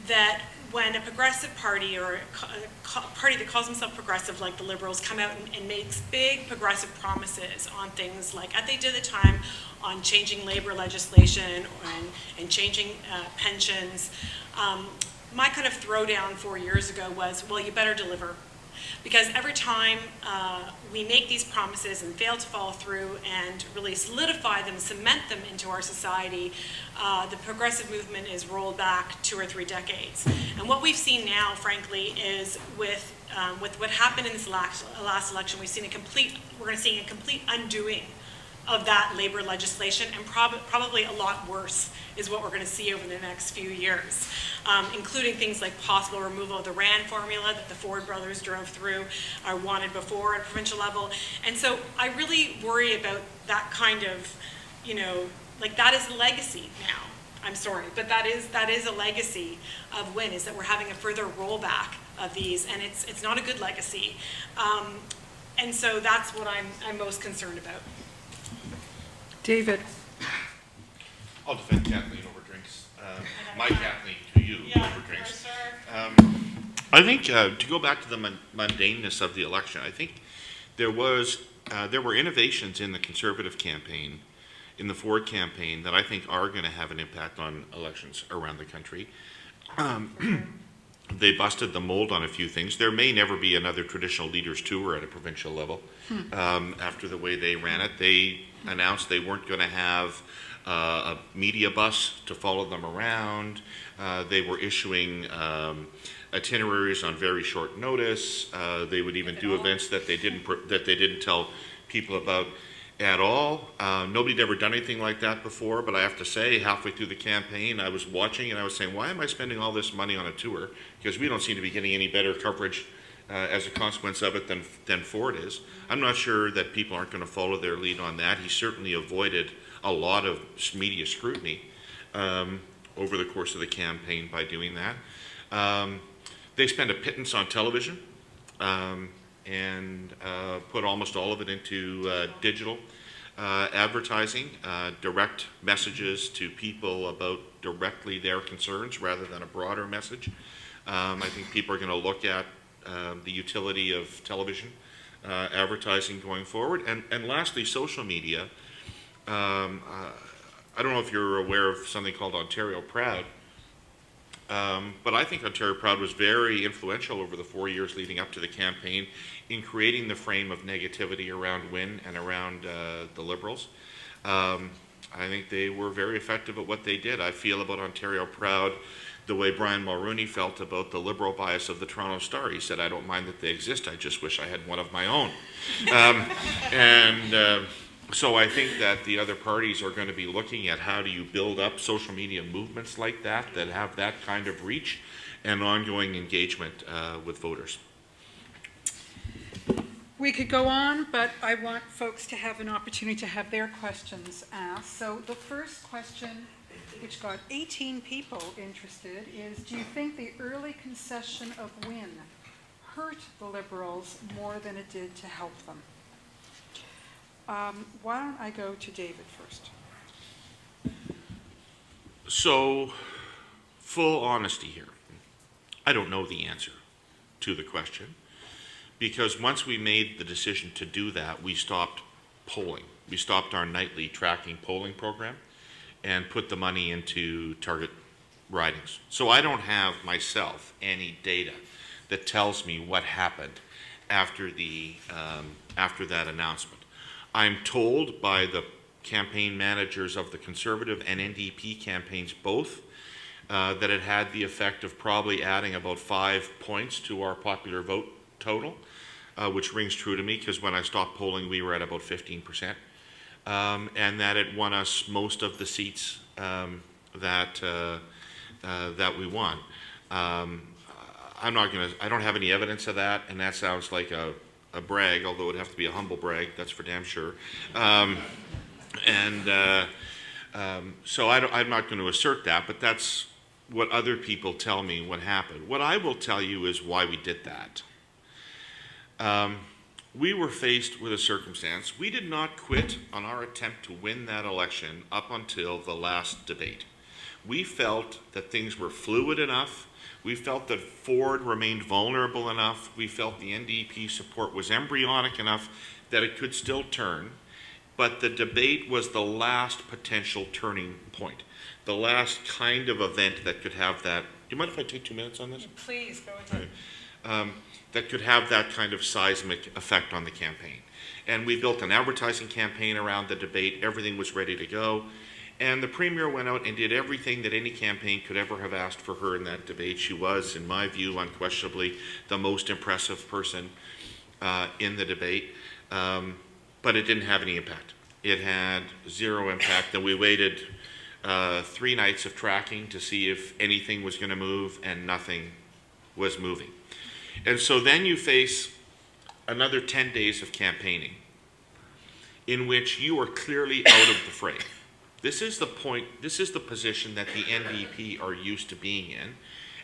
that when a progressive party or a party that calls themselves progressive, like the Liberals, come out and makes big progressive promises on things like, as they did at the time, on changing labor legislation and changing pensions, my kind of throwdown 4 years ago was, well, you better deliver. Because every time we make these promises and fail to follow through and really solidify them, cement them into our society, the progressive movement is rolled back 2 or 3 decades. And what we've seen now, frankly, is with what happened in this last election, we're going to see a complete undoing of that labor legislation, and probably a lot worse is what we're going to see over the next few years, including things like possible removal of the RAND formula that the Ford brothers drove through or wanted before at a provincial level. And so I really worry about that kind of, like that is a legacy now. I'm sorry, but that is a legacy of Win, is that we're having a further rollback of these, and it's not a good legacy. And so that's what I'm most concerned about. David. I'll defend Kathleen over drinks. My Kathleen to you over drinks. I think to go back to the mundaneness of the election, I think there were innovations in the Conservative campaign, in the Ford campaign, that I think are going to have an impact on elections around the country. They busted the mold on a few things. There may never be another traditional leaders tour at a provincial level. After the way they ran it, they announced they weren't going to have a media bus to follow them around. They were issuing itineraries on very short notice. They would even do events that they didn't tell people about at all. Nobody'd ever done anything like that before, but I have to say, halfway through the campaign, I was watching and I was saying, why am I spending all this money on a tour? Because we don't seem to be getting any better coverage as a consequence of it than Ford is. I'm not sure that people aren't going to follow their lead on that. He certainly avoided a lot of media scrutiny over the course of the campaign by doing that. They spent a pittance on television and put almost all of it into digital advertising, direct messages to people about directly their concerns rather than a broader message. I think people are going to look at the utility of television advertising going forward. And lastly, social media. I don't know if you're aware of something called Ontario Proud, but I think Ontario Proud was very influential over the 4 years leading up to the campaign in creating the frame of negativity around Win and around the Liberals. I think they were very effective at what they did. I feel about Ontario Proud the way Brian Mulroney felt about the Liberal bias of the Toronto Star. He said, I don't mind that they exist, I just wish I had one of my own. So I think that the other parties are going to be looking at how do you build up social media movements like that have that kind of reach and ongoing engagement with voters. We could go on, but I want folks to have an opportunity to have their questions asked. So the first question, which got 18 people interested, is do you think the early concession of Win hurt the Liberals more than it did to help them? Why don't I go to David first? So, full honesty here. I don't know the answer to the question, because once we made the decision to do that, we stopped polling. We stopped our nightly tracking polling program and put the money into target ridings. So I don't have myself any data that tells me what happened after that announcement. I'm told by the campaign managers of the Conservative and NDP campaigns both that it had the effect of probably adding about 5 points to our popular vote total, which rings true to me because when I stopped polling we were at about 15%, and that it won us most of the seats that we won. I don't have any evidence of that, and that sounds like a brag, although it would have to be a humble brag, that's for damn sure. So I'm not going to assert that, but that's what other people tell me what happened. What I will tell you is why we did that. We were faced with a circumstance. We did not quit on our attempt to win that election up until the last debate. We felt that things were fluid enough. We felt that Ford remained vulnerable enough. We felt the NDP support was embryonic enough that it could still turn. But the debate was the last potential turning point, the last kind of event that could have that. Do you mind if I take 2 minutes on this? Please, go ahead. that could have that kind of seismic effect on the campaign. And we built an advertising campaign around the debate. Everything was ready to go. And the Premier went out and did everything that any campaign could ever have asked for her in that debate. She was, in my view, unquestionably the most impressive person in the debate. But it didn't have any impact. It had zero impact. And we waited 3 nights of tracking to see if anything was going to move, and nothing was moving. And so then you face another 10 days of campaigning in which you are clearly out of the fray. This is the point, this is the position that the NDP are used to being in.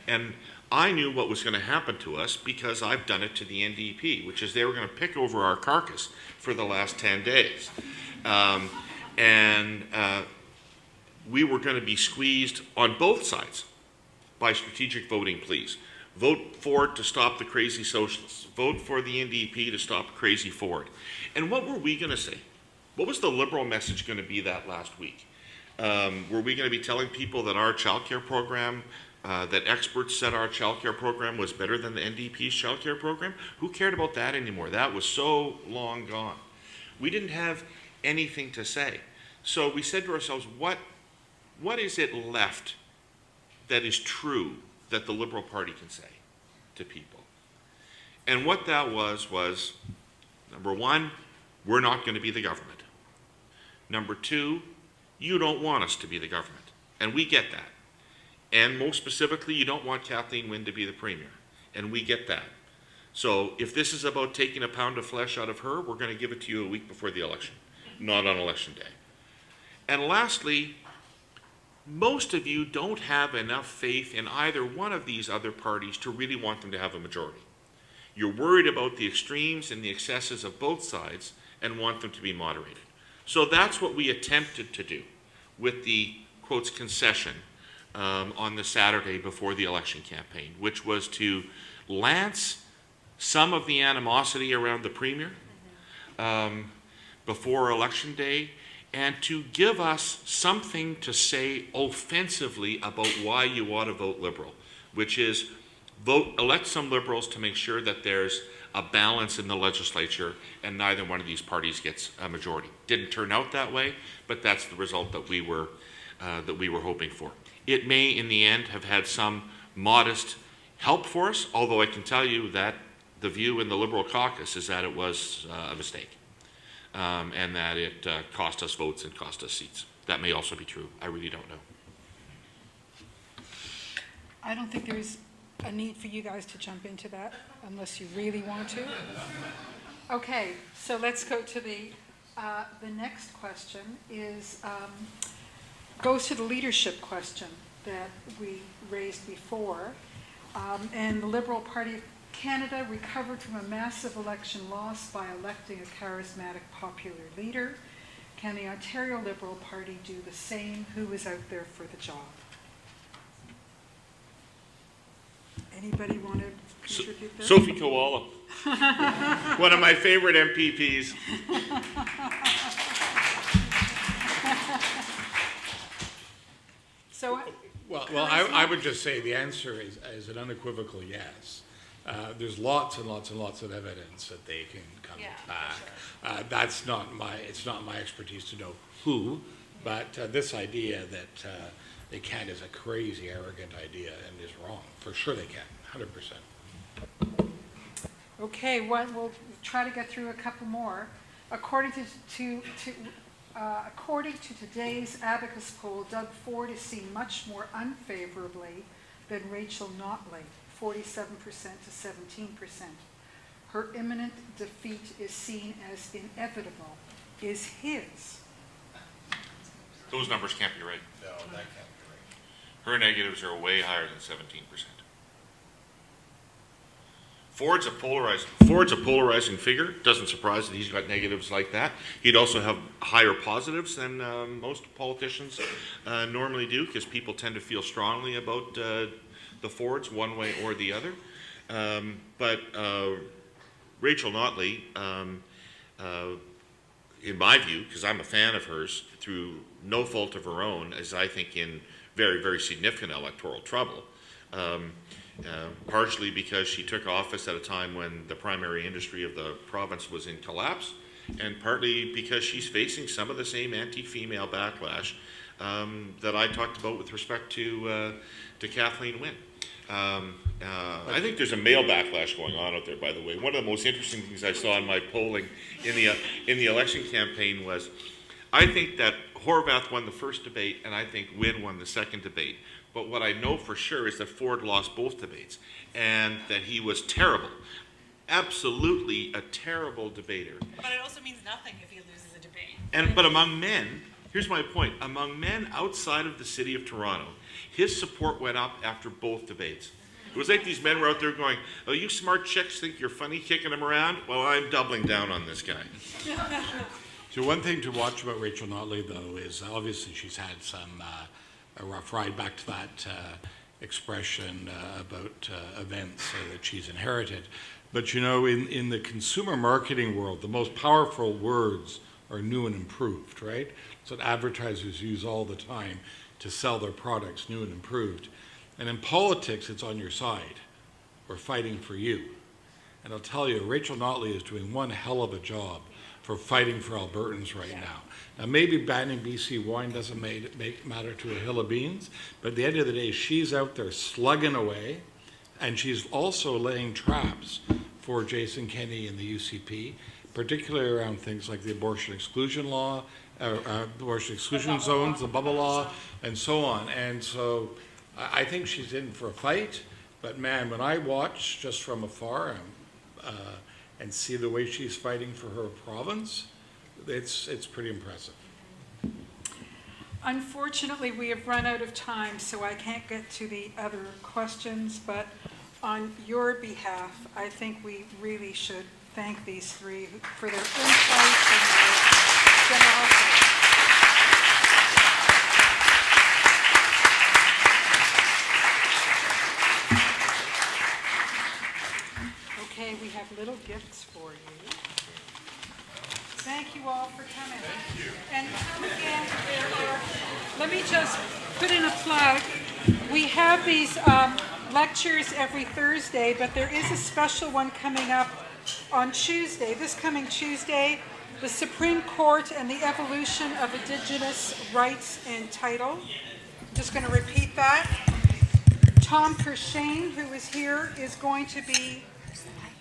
And I knew what was going to happen to us because I've done it to the NDP, which is they were going to pick over our carcass for the last 10 days. We were going to be squeezed on both sides by strategic voting pleas. Vote Ford to stop the crazy socialists. Vote for the NDP to stop crazy Ford. And what were we going to say? What was the Liberal message going to be that last week? Were we going to be telling people that our childcare program, that experts said our childcare program was better than the NDP's childcare program? Who cared about that anymore? That was so long gone. We didn't have anything to say. So we said to ourselves, what is it left that is true that the Liberal Party can say to people? And what that was, number one, we're not going to be the government. Number two, you don't want us to be the government. And we get that. And most specifically, you don't want Kathleen Munk to be the Premier. And we get that. So if this is about taking a pound of flesh out of her, we're going to give it to you a week before the election, not on election day. And lastly, most of you don't have enough faith in either one of these other parties to really want them to have a majority. You're worried about the extremes and the excesses of both sides and want them to be moderated. So that's what we attempted to do with the, quotes, concession on the Saturday before the election campaign, which was to lance some of the animosity around the Premier before election day, and to give us something to say offensively about why you ought to vote Liberal, which is elect some Liberals to make sure that there's a balance in the legislature and neither one of these parties gets a majority. Didn't turn out that way, but that's the result that we were hoping for. It may, in the end, have had some modest help for us, although I can tell you that the view in the Liberal caucus is that it was a mistake. And that it cost us votes and cost us seats. That may also be true. I really don't know. I don't think there's a need for you guys to jump into that unless you really want to. Okay, so let's go to the next question goes to the leadership question that we raised before. And the Liberal Party of Canada recovered from a massive election loss by electing a charismatic popular leader. Can the Ontario Liberal Party do the same? Who is out there for the job? Anybody want to contribute there? Sophie Koala, one of my favorite MPPs. So, Well, I would just say the answer is an unequivocal yes. There's lots and lots and lots of evidence that they can come back. Sure. It's not my expertise to know who, but this idea that they can't is a crazy, arrogant idea and is wrong. For sure they can, 100%. okay, we'll try to get through a couple more. According to today's Advocacy poll, Doug Ford is seen much more unfavorably than Rachel Notley, 47% to 17%. Her imminent defeat is seen as inevitable. Is his? Those numbers can't be right. No, that can't be right. Her negatives are way higher than 17%. Ford's a polarizing figure. Doesn't surprise that he's got negatives like that. He'd also have higher positives than most politicians normally do, because people tend to feel strongly about the Fords one way or the other. But Rachel Notley, in my view, because I'm a fan of hers, through no fault of her own, is I think in very, very significant electoral trouble. partially because she took office at a time when the primary industry of the province was in collapse, and partly because she's facing some of the same anti-female backlash that I talked about with respect to Kathleen Munk. I think there's a male backlash going on out there, by the way. One of the most interesting things I saw in my polling in the election campaign was, I think that Horwath won the first debate, and I think Wynne won the second debate. But what I know for sure is that Ford lost both debates, and that he was terrible. Absolutely a terrible debater. But it also means nothing if he loses a debate. But among men, here's my point, among men outside of the city of Toronto, his support went up after both debates. It was like these men were out there going, oh, you smart chicks think you're funny kicking him around? Well, I'm doubling down on this guy. So one thing to watch about Rachel Notley, though, is obviously she's had a rough ride, back to that expression about events that she's inherited. But in the consumer marketing world, the most powerful words are new and improved, right? That's what advertisers use all the time to sell their products, new and improved. And in politics, it's on your side. We're fighting for you. And I'll tell you, Rachel Notley is doing one hell of a job for fighting for Albertans right now. Now, maybe banning BC wine doesn't make matter to a hill of beans, but at the end of the day, she's out there slugging away, and she's also laying traps for Jason Kenney and the UCP, particularly around things like the abortion exclusion law, abortion exclusion zones, the bubble law, and so on. And so I think she's in for a fight, but man, when I watch just from afar and see the way she's fighting for her province, it's pretty impressive. Unfortunately, we have run out of time, so I can't get to the other questions, but on your behalf, I think we really should thank these three for their insights and their generosity. Okay, we have little gifts for you. Thank you all for coming. Thank you. And come again, let me just put in a plug. We have these lectures every Thursday, but there is a special one coming up on Tuesday, this coming Tuesday, the Supreme Court and the Evolution of Indigenous Rights and Title. I'm just going to repeat that. Tom Kershane, who is here, is going to be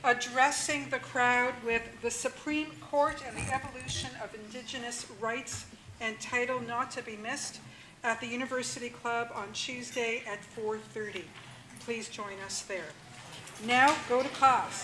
addressing the crowd with the Supreme Court and the Evolution of Indigenous Rights and Title, not to be missed, at the University Club on Tuesday at 4:30. Please join us there. Now, go to class.